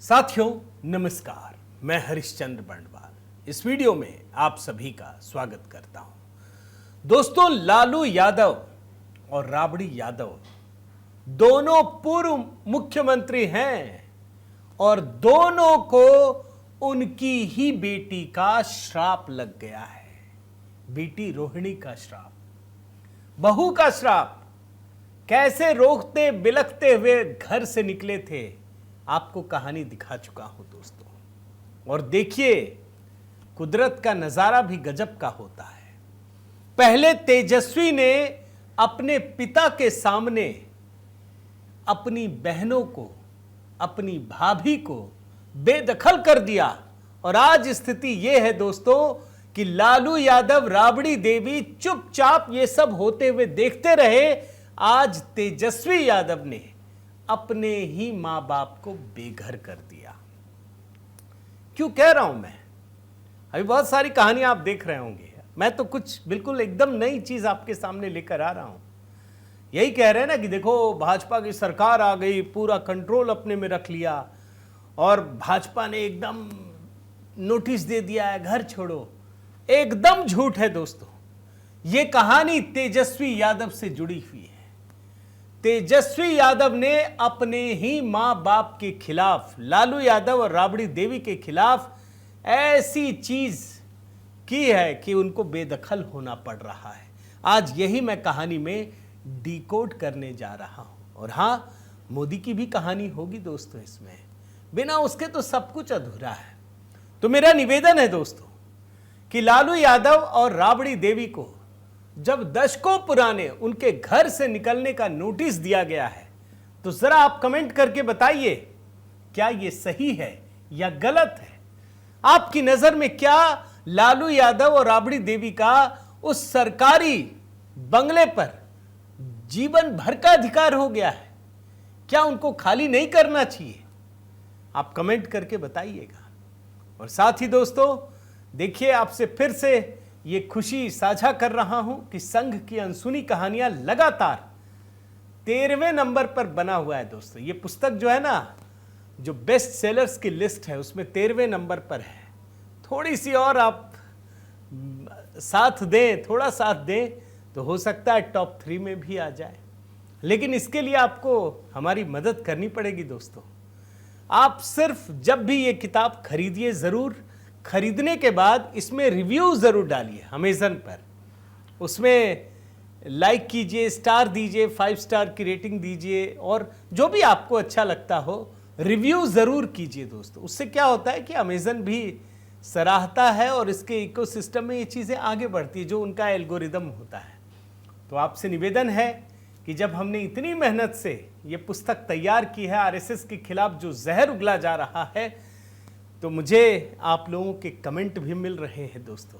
साथियों नमस्कार, मैं हरिश्चंद्र बंडवाल इस वीडियो में आप सभी का स्वागत करता हूं। दोस्तों, लालू यादव और राबड़ी यादव दोनों पूर्व मुख्यमंत्री हैं और दोनों को उनकी ही बेटी का श्राप लग गया है। बेटी रोहिणी का श्राप, बहू का श्राप। कैसे रोकते बिलखते हुए घर से निकले थे, आपको कहानी दिखा चुका हूं दोस्तों। और देखिए, कुदरत का नजारा भी गजब का होता है। पहले तेजस्वी ने अपने पिता के सामने अपनी बहनों को, अपनी भाभी को बेदखल कर दिया और आज स्थिति यह है दोस्तों कि लालू यादव, राबड़ी देवी चुपचाप ये सब होते हुए देखते रहे। आज तेजस्वी यादव ने अपने ही मां बाप को बेघर कर दिया। क्यों कह रहा हूं मैं? अभी बहुत सारी कहानियां आप देख रहे होंगे, मैं तो कुछ बिल्कुल एकदम नई चीज आपके सामने लेकर आ रहा हूं। यही कह रहे हैं ना कि देखो, भाजपा की सरकार आ गई, पूरा कंट्रोल अपने में रख लिया और भाजपा ने एकदम नोटिस दे दिया है, घर छोड़ो। एकदम झूठ है दोस्तों। यह कहानी तेजस्वी यादव से जुड़ी हुई है। तेजस्वी यादव ने अपने ही मां बाप के खिलाफ, लालू यादव और राबड़ी देवी के खिलाफ ऐसी चीज की है कि उनको बेदखल होना पड़ रहा है। आज यही मैं कहानी में डिकोड करने जा रहा हूं। और हां, मोदी की भी कहानी होगी दोस्तों इसमें, बिना उसके तो सब कुछ अधूरा है। तो मेरा निवेदन है दोस्तों कि लालू यादव और राबड़ी देवी को जब दशकों पुराने उनके घर से निकलने का नोटिस दिया गया है, तो जरा आप कमेंट करके बताइए, क्या यह सही है या गलत है? आपकी नजर में क्या लालू यादव और राबड़ी देवी का उस सरकारी बंगले पर जीवन भर का अधिकार हो गया है? क्या उनको खाली नहीं करना चाहिए? आप कमेंट करके बताइएगा। और साथ ही दोस्तों, देखिए, आपसे फिर से ये खुशी साझा कर रहा हूं कि संघ की अनसुनी कहानियां लगातार 13वें नंबर पर बना हुआ है दोस्तों। ये पुस्तक जो है ना, जो बेस्ट सेलर्स की लिस्ट है, उसमें 13वें नंबर पर है। थोड़ी सी और आप साथ दें, थोड़ा साथ दें, तो हो सकता है टॉप 3 में भी आ जाए। लेकिन इसके लिए आपको हमारी मदद करनी पड़ेगी दोस्तों। आप सिर्फ जब भी ये किताब खरीदिए, जरूर खरीदने के बाद इसमें रिव्यू जरूर डालिए अमेज़न पर। उसमें लाइक कीजिए, स्टार दीजिए, 5 स्टार की रेटिंग दीजिए और जो भी आपको अच्छा लगता हो रिव्यू जरूर कीजिए दोस्तों। उससे क्या होता है कि अमेज़न भी सराहता है और इसके इकोसिस्टम में ये चीज़ें आगे बढ़ती है, जो उनका एल्गोरिदम होता है। तो आपसे निवेदन है कि जब हमने इतनी मेहनत से ये पुस्तक तैयार की है, आरएसएस के खिलाफ जो जहर उगला जा रहा है, तो मुझे आप लोगों के कमेंट भी मिल रहे हैं दोस्तों।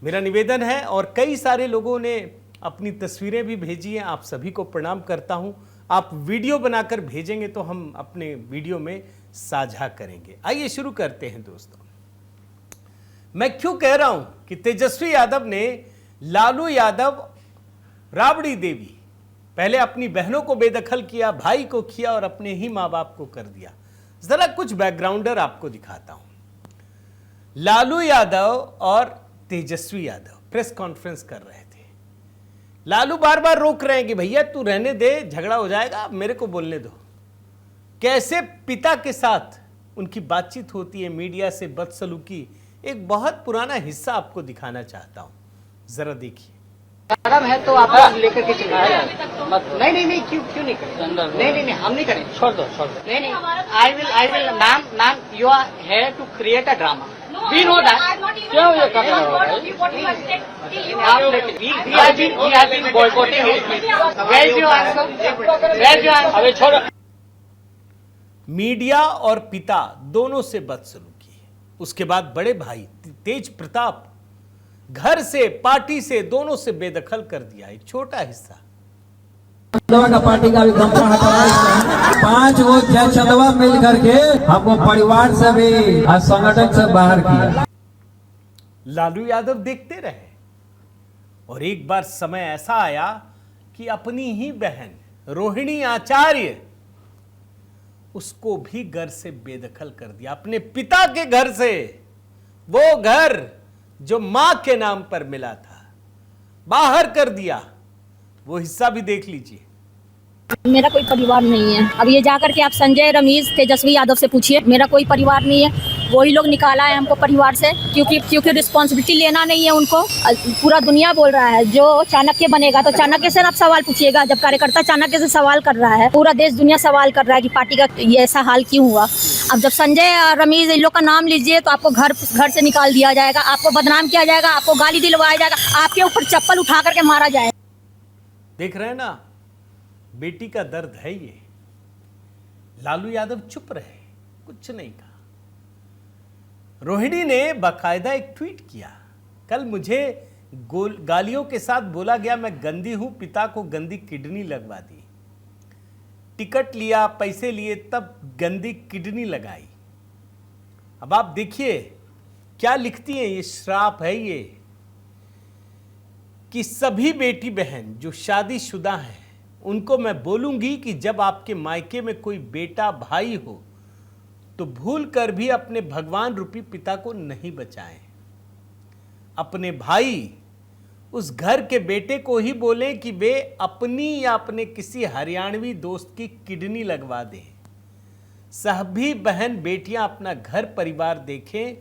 मेरा निवेदन है, और कई सारे लोगों ने अपनी तस्वीरें भी भेजी हैं, आप सभी को प्रणाम करता हूं। आप वीडियो बनाकर भेजेंगे तो हम अपने वीडियो में साझा करेंगे। आइए शुरू करते हैं दोस्तों। मैं क्यों कह रहा हूं कि तेजस्वी यादव ने लालू यादव, राबड़ी देवी, पहले अपनी बहनों को बेदखल किया, भाई को किया और अपने ही मां बाप को कर दिया। जरा कुछ बैकग्राउंडर आपको दिखाता हूं। लालू यादव और तेजस्वी यादव प्रेस कॉन्फ्रेंस कर रहे थे। लालू बार बार रोक रहे हैं कि भैया तू रहने दे, झगड़ा हो जाएगा, मेरे को बोलने दो। कैसे पिता के साथ उनकी बातचीत होती है, मीडिया से बदसलूकी, एक बहुत पुराना हिस्सा आपको दिखाना चाहता हूं। जरा देखिए। मैडम है तो आप लेकर के चले नहीं, क्यों नहीं करें? नहीं, हम नहीं करें। छोड़ दो। नहीं, I will ma'am you are here to create a drama. We know that. क्यों ये कर रहे हो? मीडिया और पिता दोनों से बदसलूकी है। उसके बाद बड़े भाई तेज प्रताप घर से, पार्टी से, दोनों से बेदखल कर दिया। एक छोटा हिस्सा का पार्टी का भी गमछा हटाया। 5 वो चंदवा मिल करके हमको परिवार से भी और संगठन से बाहर किया। लालू यादव देखते रहे और एक बार समय ऐसा आया कि अपनी ही बहन रोहिणी आचार्य उसको भी घर से बेदखल कर दिया। अपने पिता के घर से, वो घर जो मां के नाम पर मिला था, बाहर कर दिया। वो हिस्सा भी देख लीजिए। मेरा कोई परिवार नहीं है। अब ये जाकर के आप संजय, रमेश, तेजस्वी यादव से पूछिए, मेरा कोई परिवार नहीं है। वही लोग निकाला है हमको परिवार से, क्योंकि रिस्पॉन्सिबिलिटी लेना नहीं है उनको। पूरा दुनिया बोल रहा है जो चाणक्य बनेगा, तो चाणक्य से आप सवाल पूछिएगा। जब कार्यकर्ता चाणक्य से सवाल कर रहा है, पूरा देश दुनिया सवाल कर रहा है कि पार्टी का ये ऐसा हाल क्यों हुआ। अब जब संजय और रमेश इन लोग का नाम लीजिए तो आपको घर से निकाल दिया जाएगा, आपको बदनाम किया जाएगा, आपको गाली दिलवाया जाएगा, आपके ऊपर चप्पल उठा करके मारा जाएगा। देख रहे हैं ना, बेटी का दर्द है ये। लालू यादव चुप रहे, कुछ नहीं कहा। रोहिणी ने बाकायदा एक ट्वीट किया, कल मुझे गालियों के साथ बोला गया मैं गंदी हूं, पिता को गंदी किडनी लगवा दी। टिकट लिया, पैसे लिए, तब गंदी किडनी लगाई। अब आप देखिए क्या लिखती हैं, ये श्राप है ये, कि सभी बेटी बहन जो शादीशुदा हैं उनको मैं बोलूंगी कि जब आपके मायके में कोई बेटा भाई हो तो भूल कर भी अपने भगवान रूपी पिता को नहीं बचाएं। अपने भाई उस घर के बेटे को ही बोलें कि वे अपनी या अपने किसी हरियाणवी दोस्त की किडनी लगवा दें। सभी बहन बेटियां अपना घर परिवार देखें,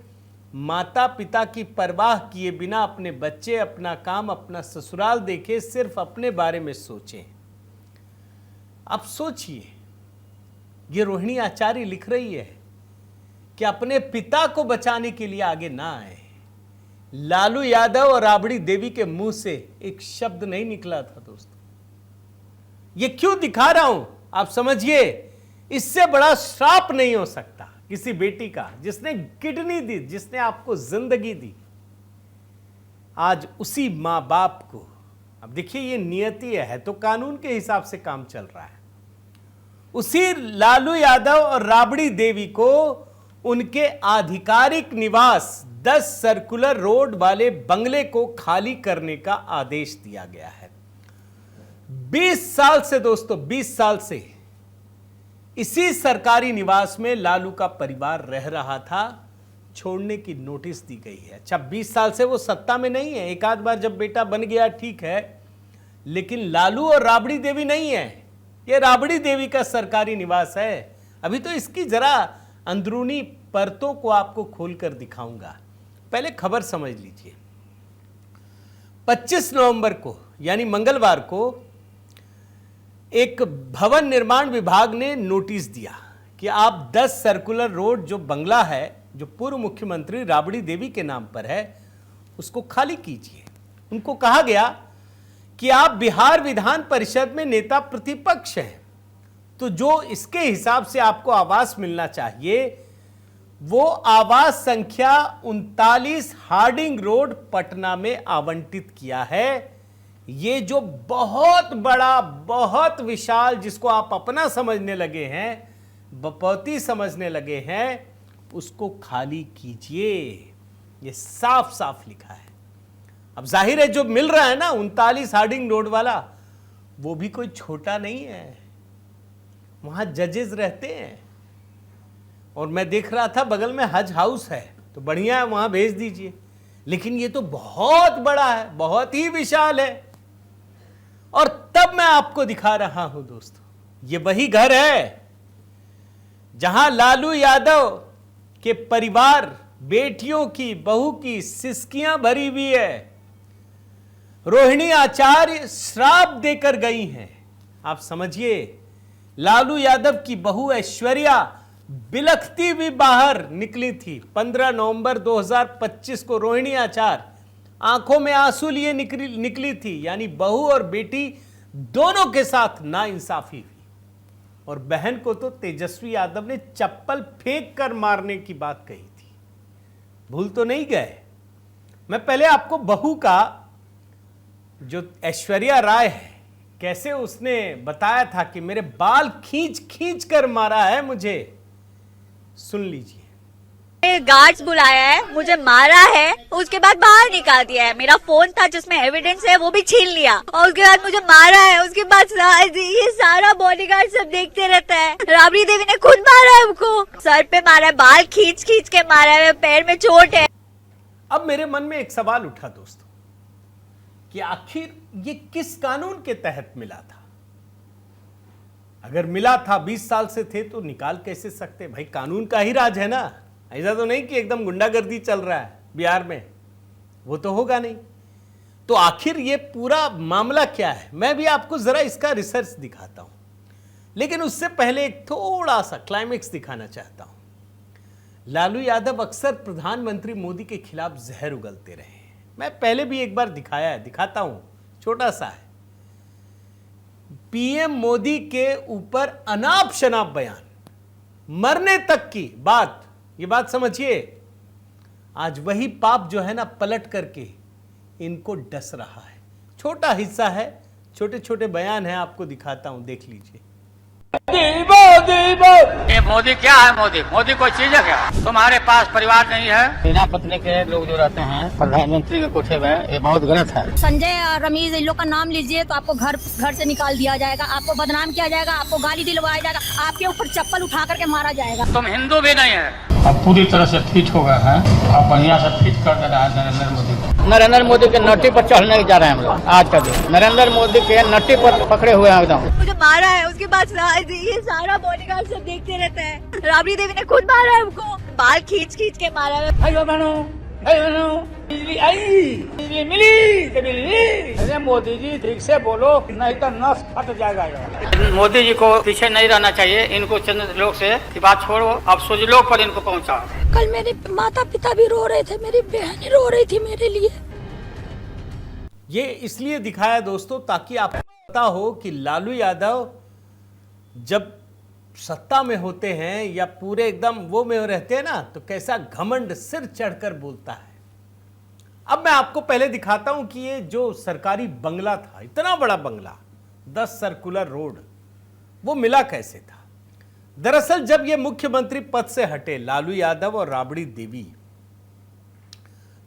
माता पिता की परवाह किए बिना अपने बच्चे, अपना काम, अपना ससुराल देखें, सिर्फ अपने बारे में सोचें। आप सोचिए, ये रोहिणी आचार्य लिख रही है कि अपने पिता को बचाने के लिए आगे ना आए। लालू यादव और राबड़ी देवी के मुंह से एक शब्द नहीं निकला था दोस्तों। ये क्यों दिखा रहा हूं आप समझिए, इससे बड़ा श्राप नहीं हो सकता किसी बेटी का, जिसने किडनी दी, जिसने आपको जिंदगी दी। आज उसी मां बाप को, अब देखिए ये नियति है तो कानून के हिसाब से काम चल रहा है। उसी लालू यादव और राबड़ी देवी को उनके आधिकारिक निवास 10 सर्कुलर रोड वाले बंगले को खाली करने का आदेश दिया गया है। 20 साल से दोस्तों, 20 साल से इसी सरकारी निवास में लालू का परिवार रह रहा था। छोड़ने की नोटिस दी गई है। अच्छा, 20 साल से वो सत्ता में नहीं है, एक आध बार जब बेटा बन गया ठीक है, लेकिन लालू और राबड़ी देवी नहीं है। ये राबड़ी देवी का सरकारी निवास है। अभी तो इसकी जरा अंदरूनी परतों को आपको खोलकर दिखाऊंगा। पहले खबर समझ लीजिए। 25 नवंबर को यानी मंगलवार को एक भवन निर्माण विभाग ने नोटिस दिया कि आप 10 सर्कुलर रोड जो बंगला है, जो पूर्व मुख्यमंत्री राबड़ी देवी के नाम पर है, उसको खाली कीजिए। उनको कहा गया कि आप बिहार विधान परिषद में नेता प्रतिपक्ष हैं, तो जो इसके हिसाब से आपको आवास मिलना चाहिए वो आवास संख्या 39 हार्डिंग रोड पटना में आवंटित किया है। ये जो बहुत बड़ा, बहुत विशाल, जिसको आप अपना समझने लगे हैं, बपौती समझने लगे हैं, उसको खाली कीजिए। ये साफ साफ लिखा है। अब जाहिर है जो मिल रहा है ना 39 हार्डिंग रोड वाला, वो भी कोई छोटा नहीं है। वहां जजेस रहते हैं और मैं देख रहा था बगल में हज हाउस है, तो बढ़िया है, वहां भेज दीजिए। लेकिन ये तो बहुत बड़ा है, बहुत ही विशाल है। और तब मैं आपको दिखा रहा हूं दोस्तों, ये वही घर है जहां लालू यादव के परिवार, बेटियों की, बहू की सिसकियां भरी हुई है। रोहिणी आचार्य श्राप देकर गई हैं। आप समझिए, लालू यादव की बहू ऐश्वर्या बिलखती भी बाहर निकली थी। 15 नवंबर 2025 को रोहिणी आचार्य आंखों में आंसू लिए निकली थी। यानी बहू और बेटी दोनों के साथ नाइंसाफी हुई। और बहन को तो तेजस्वी यादव ने चप्पल फेंक कर मारने की बात कही थी। भूल तो नहीं गए। मैं पहले आपको बहू का, जो ऐश्वर्या राय है, कैसे उसने बताया था कि मेरे बाल खींच खींच कर मारा है मुझे, सुन लीजिए। गार्ड्स बुलाया है, मुझे मारा है, उसके बाद बाहर निकाल दिया है। मेरा फोन था जिसमें एविडेंस है वो भी छीन लिया और उसके बाद मुझे मारा है। उसके बाद ये सारा बॉडीगार्ड सब देखते रहता है। राबड़ी देवी ने खुद मारा है हमको, सर पे मारा है, बाल खींच खींच के मारा है, पैर में चोट है। अब मेरे मन में एक सवाल उठा दोस्तों कि आखिर ये किस कानून के तहत मिला था? अगर मिला था 20 साल से थे तो निकाल कैसे सकते? भाई कानून का ही राज है ना, ऐसा तो नहीं कि एकदम गुंडागर्दी चल रहा है बिहार में, वो तो होगा नहीं। तो आखिर ये पूरा मामला क्या है, मैं भी आपको जरा इसका रिसर्च दिखाता हूं, लेकिन उससे पहले एक थोड़ा सा क्लाइमेक्स दिखाना चाहता हूं। लालू यादव अक्सर प्रधानमंत्री मोदी के खिलाफ जहर उगलते रहे हैं। मैं पहले भी एक बार दिखाया है, दिखाता हूं, छोटा सा है। पीएम मोदी के ऊपर अनाप शनाप बयान, मरने तक की बात, ये बात समझिए। आज वही पाप जो है ना पलट करके इनको डस रहा है। छोटा हिस्सा है, छोटे छोटे बयान है, आपको दिखाता हूं, देख लीजिए। ये मोदी क्या है? मोदी कोई चीज है क्या? तुम्हारे पास परिवार नहीं है? बिना पत्नी के लोग जो रहते हैं प्रधानमंत्री के कोठे में, ये बहुत गलत है। संजय और रमीज इन लोग का नाम लीजिए तो आपको घर से निकाल दिया जाएगा, आपको बदनाम किया जाएगा, आपको गाली दिलवाया जाएगा, आपके ऊपर चप्पल उठा करके मारा जाएगा। तुम हिंदू भी नहीं है। अब पूरी तरह से फिट हो गए हैं, अब बढ़िया से फिट कर दे रहा है नरेंद्र मोदी को। नरेंद्र मोदी के नट्टी पर चढ़ने जा रहे हैं हम लोग आज का दिन। नरेंद्र मोदी के नट्टी पर पकड़े हुए हैं एकदम। मुझे मारा है, उसके बाद ये सारा बॉडीगार्ड सब देखते रहता है। राबड़ी देवी ने खुद मारा है हमको, बाल खींच खींच के मारा है। भाइयों बहनों, बिजली आई, बिजली मिली तो बिजली। अरे मोदी जी ठीक से बोलो, नहीं तो नस फट जाएगा। मोदी जी को पीछे नहीं रहना चाहिए, इनको चंद लोग से की बात छोड़ो, अब सुजलोग पर इनको पहुंचा। कल मेरे माता पिता भी रो रहे थे, मेरी बहन रो रही थी मेरे लिए। ये इसलिए दिखाया दोस्तों ताकि आपको पता हो कि लालू यादव जब सत्ता में होते हैं या पूरे एकदम वो में रहते हैं ना, तो कैसा घमंड सिर चढ़कर बोलता है। अब मैं आपको पहले दिखाता हूं कि ये जो सरकारी बंगला था, इतना बड़ा बंगला 10 सर्कुलर रोड, वो मिला कैसे था। दरअसल जब ये मुख्यमंत्री पद से हटे लालू यादव और राबड़ी देवी,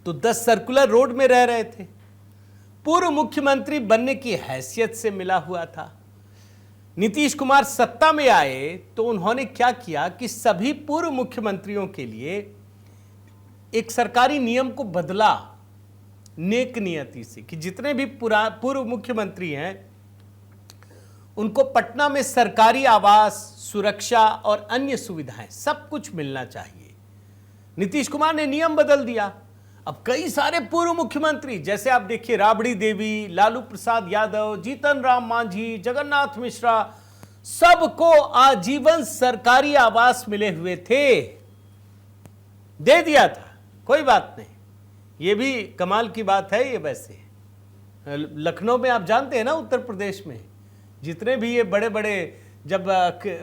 तो 10 सर्कुलर रोड में रह रहे थे। पूर्व मुख्यमंत्री बनने की हैसियत से मिला हुआ था। नीतीश कुमार सत्ता में आए तो उन्होंने क्या किया कि सभी पूर्व मुख्यमंत्रियों के लिए एक सरकारी नियम को बदला नेक नियति से, कि जितने भी पूर्व मुख्यमंत्री हैं उनको पटना में सरकारी आवास, सुरक्षा और अन्य सुविधाएं सब कुछ मिलना चाहिए। नीतीश कुमार ने नियम बदल दिया। अब कई सारे पूर्व मुख्यमंत्री, जैसे आप देखिए राबड़ी देवी, लालू प्रसाद यादव, जीतन राम मांझी, जगन्नाथ मिश्रा, सबको आजीवन सरकारी आवास मिले हुए थे, दे दिया था, कोई बात नहीं। ये भी कमाल की बात है। ये वैसे लखनऊ में आप जानते हैं ना, उत्तर प्रदेश में जितने भी ये बड़े बड़े, जब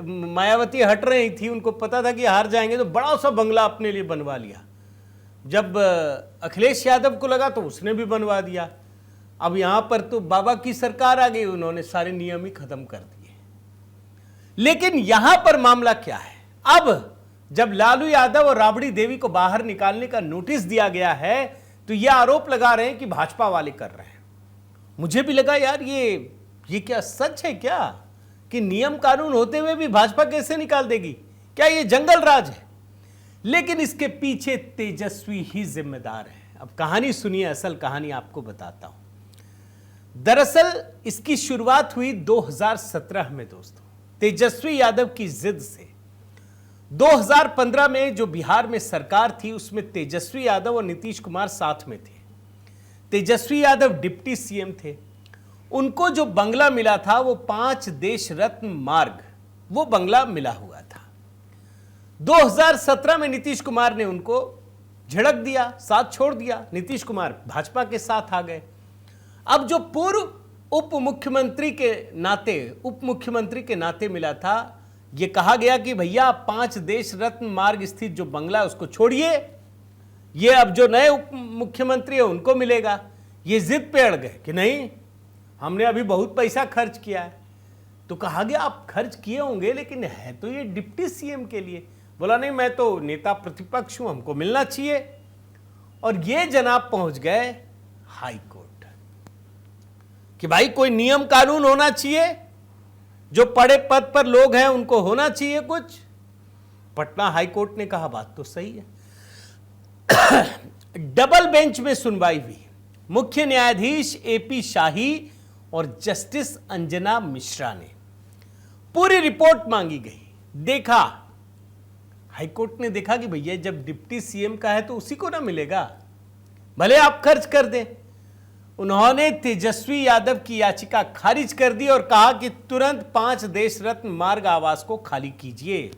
मायावती हट रही थी, उनको पता था कि हार जाएंगे, तो बड़ा सा बंगला अपने लिए बनवा लिया। जब अखिलेश यादव को लगा तो उसने भी बनवा दिया। अब यहां पर तो बाबा की सरकार आ गई, उन्होंने सारे नियम ही खत्म कर दिए। लेकिन यहां पर मामला क्या है, अब जब लालू यादव और राबड़ी देवी को बाहर निकालने का नोटिस दिया गया है, तो यह आरोप लगा रहे हैं कि भाजपा वाले कर रहे हैं। मुझे भी लगा यार ये क्या सच है क्या, कि नियम कानून होते हुए भी भाजपा कैसे निकाल देगी, क्या ये जंगल राज है? लेकिन इसके पीछे तेजस्वी ही जिम्मेदार है। अब कहानी सुनिए, असल कहानी आपको बताता हूं। दरअसल इसकी शुरुआत हुई 2017 में दोस्तों, तेजस्वी यादव की जिद से। 2015 में जो बिहार में सरकार थी, उसमें तेजस्वी यादव और नीतीश कुमार साथ में थे। तेजस्वी यादव डिप्टी सीएम थे। उनको जो बंगला मिला था वो 5 देश रत्न मार्ग, वो बंगला मिला हुआ था। 2017 में नीतीश कुमार ने उनको झड़क दिया, साथ छोड़ दिया। नीतीश कुमार भाजपा के साथ आ गए। अब जो पूर्व उप मुख्यमंत्री के नाते मिला था, यह कहा गया कि भैया 5 देश रत्न मार्ग स्थित जो बंगला है उसको छोड़िए, ये अब जो नए उप मुख्यमंत्री है उनको मिलेगा। ये जिद पे अड़ गए कि नहीं, हमने अभी बहुत पैसा खर्च किया है। तो कहा गया आप खर्च किए होंगे, लेकिन है तो ये डिप्टी सीएम के लिए, बोला नहीं मैं तो नेता प्रतिपक्ष हूं, हमको मिलना चाहिए। और ये जनाब पहुंच गए हाई कोर्ट कि भाई कोई नियम कानून होना चाहिए, जो बड़े पद पर लोग हैं उनको होना चाहिए कुछ। पटना हाई कोर्ट ने कहा बात तो सही है। डबल बेंच में सुनवाई हुई। मुख्य न्यायाधीश एपी शाही और जस्टिस अंजना मिश्रा ने पूरी रिपोर्ट मांगी गई। देखा हाईकोर्ट ने देखा कि भैया जब डिप्टी सीएम का है तो उसी को ना मिलेगा, भले आप खर्च कर दें। उन्होंने तेजस्वी यादव की याचिका खारिज कर दी और कहा कि तुरंत 5 देश रत्न मार्ग आवास को खाली कीजिए।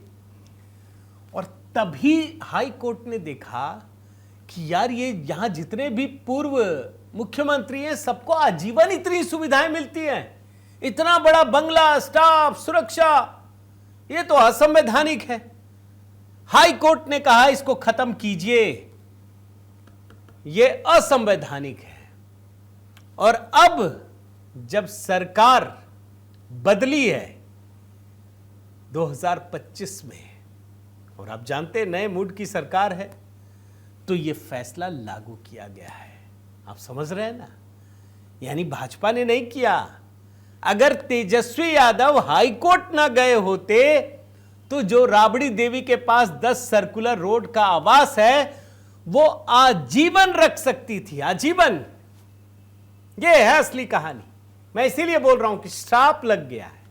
और तभी हाई कोर्ट ने देखा कि यार ये यहां जितने भी पूर्व मुख्यमंत्री हैं सबको आजीवन इतनी सुविधाएं मिलती हैं, इतना बड़ा बंगला, स्टाफ, सुरक्षा, ये तो असंवैधानिक है। हाई कोर्ट ने कहा इसको खत्म कीजिए, ये असंवैधानिक है। और अब जब सरकार बदली है 2025 में, और आप जानते हैं नए मूड की सरकार है, तो यह फैसला लागू किया गया है। आप समझ रहे हैं ना, यानी भाजपा ने नहीं किया। अगर तेजस्वी यादव हाईकोर्ट ना गए होते तो जो राबड़ी देवी के पास 10 सर्कुलर रोड का आवास है वो आजीवन रख सकती थी, आजीवन। ये है असली कहानी। मैं इसीलिए बोल रहा हूं कि श्राप लग गया है।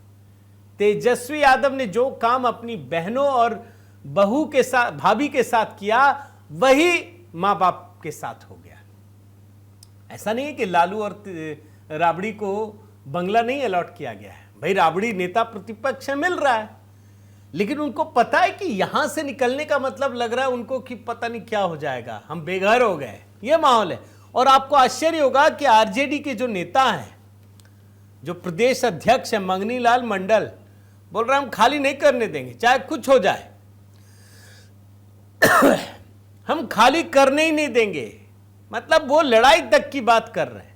तेजस्वी यादव ने जो काम अपनी बहनों और बहू के साथ, भाभी के साथ किया, वही मां बाप के साथ हो गया। ऐसा नहीं है कि लालू और राबड़ी को बंगला नहीं अलॉट किया गया है। भाई राबड़ी नेता प्रतिपक्ष है, मिल रहा है, लेकिन उनको पता है कि यहां से निकलने का मतलब लग रहा है उनको कि पता नहीं क्या हो जाएगा, हम बेघर हो गए, ये माहौल है। और आपको आश्चर्य होगा कि आरजेडी के जो नेता हैं, जो प्रदेश अध्यक्ष है मंगनी लाल मंडल, बोल रहे हम खाली नहीं करने देंगे चाहे कुछ हो जाए, हम खाली करने ही नहीं देंगे। मतलब वो लड़ाई तक की बात कर रहे हैं,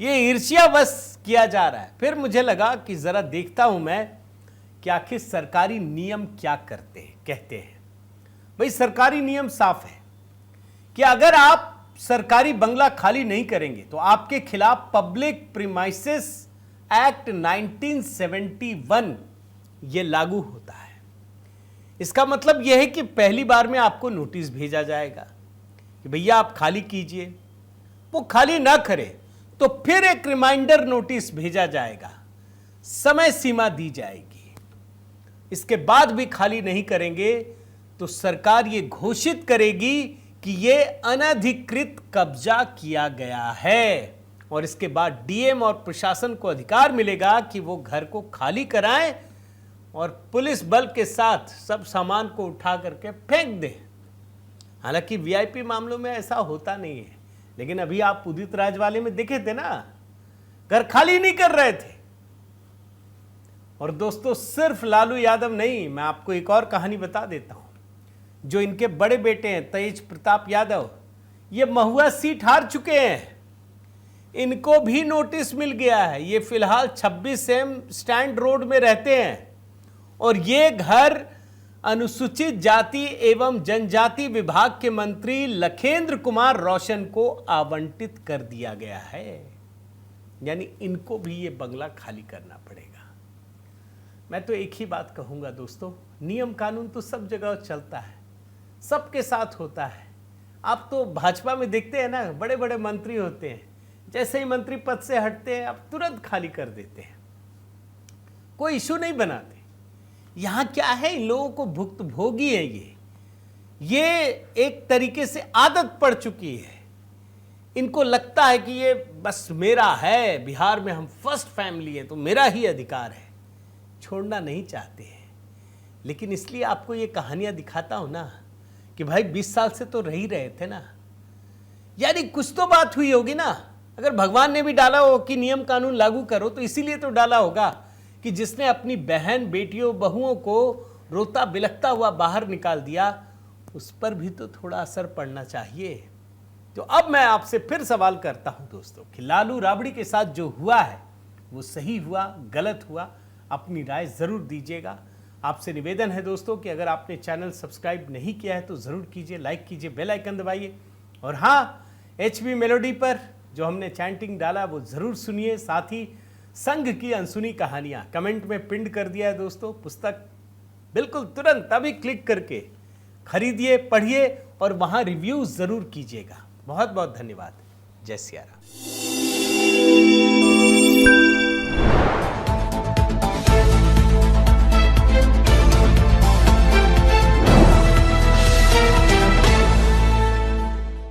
ये ईर्ष्यावश किया जा रहा है। फिर मुझे लगा कि जरा देखता हूं मैं कि आखिर सरकारी नियम क्या कहते हैं। भाई सरकारी नियम साफ है कि अगर आप सरकारी बंगला खाली नहीं करेंगे तो आपके खिलाफ पब्लिक प्रीमाइसेस एक्ट 1971 यह लागू होता है। इसका मतलब यह है कि पहली बार में आपको नोटिस भेजा जाएगा कि भैया आप खाली कीजिए। वो खाली ना करे तो फिर एक रिमाइंडर नोटिस भेजा जाएगा, समय सीमा दी जाएगी। इसके बाद भी खाली नहीं करेंगे तो सरकार ये घोषित करेगी कि ये अनधिकृत कब्जा किया गया है, और इसके बाद डीएम और प्रशासन को अधिकार मिलेगा कि वो घर को खाली कराएं और पुलिस बल के साथ सब सामान को उठा करके फेंक दें। हालांकि वीआईपी मामलों में ऐसा होता नहीं है, लेकिन अभी आप उदित राज वाले में देखे थे ना, घर खाली नहीं कर रहे थे। और दोस्तों सिर्फ लालू यादव नहीं, मैं आपको एक और कहानी बता देता हूं। जो इनके बड़े बेटे हैं तेज प्रताप यादव, ये महुआ सीट हार चुके हैं, इनको भी नोटिस मिल गया है। ये फिलहाल 26M स्टैंड रोड में रहते हैं और ये घर अनुसूचित जाति एवं जनजाति विभाग के मंत्री लखेंद्र कुमार रोशन को आवंटित कर दिया गया है। यानी इनको भी ये बंगला खाली करना पड़ेगा। मैं तो एक ही बात कहूंगा दोस्तों, नियम कानून तो सब जगह चलता है, सबके साथ होता है। आप तो भाजपा में देखते हैं ना, बड़े बड़े मंत्री होते हैं, जैसे ही मंत्री पद से हटते हैं आप तुरंत खाली कर देते हैं, कोई इशू नहीं बनाते। यहां क्या है, इन लोगों को भुक्तभोगी है ये एक तरीके से आदत पड़ चुकी है। इनको लगता है कि ये बस मेरा है, बिहार में हम फर्स्ट फैमिली है तो मेरा ही अधिकार है, छोड़ना नहीं चाहते हैं। लेकिन इसलिए आपको ये कहानियां दिखाता हूं ना कि भाई 20 साल से तो रह ही रहे थे ना, यानी कुछ तो बात हुई होगी ना। अगर भगवान ने भी डाला हो कि नियम कानून लागू करो तो इसीलिए तो डाला होगा कि जिसने अपनी बहन बेटियों बहुओं को रोता बिलखता हुआ बाहर निकाल दिया, उस पर भी तो थोड़ा असर पड़ना चाहिए। तो अब मैं आपसे फिर सवाल करता हूं दोस्तों कि लालू राबड़ी के साथ जो हुआ है वो सही हुआ, गलत हुआ? अपनी राय जरूर दीजिएगा। आपसे निवेदन है दोस्तों कि अगर आपने चैनल सब्सक्राइब नहीं किया है तो ज़रूर कीजिए, लाइक कीजिए, बेल आइकन दबाइए। और हाँ, HB मेलोडी पर जो हमने चैंटिंग डाला वो ज़रूर सुनिए। साथ ही संघ की अनसुनी कहानियाँ कमेंट में पिन कर दिया है दोस्तों। पुस्तक बिल्कुल तुरंत अभी क्लिक करके खरीदिए, पढ़िए और वहाँ रिव्यू ज़रूर कीजिएगा। बहुत बहुत धन्यवाद। जय सिया राम।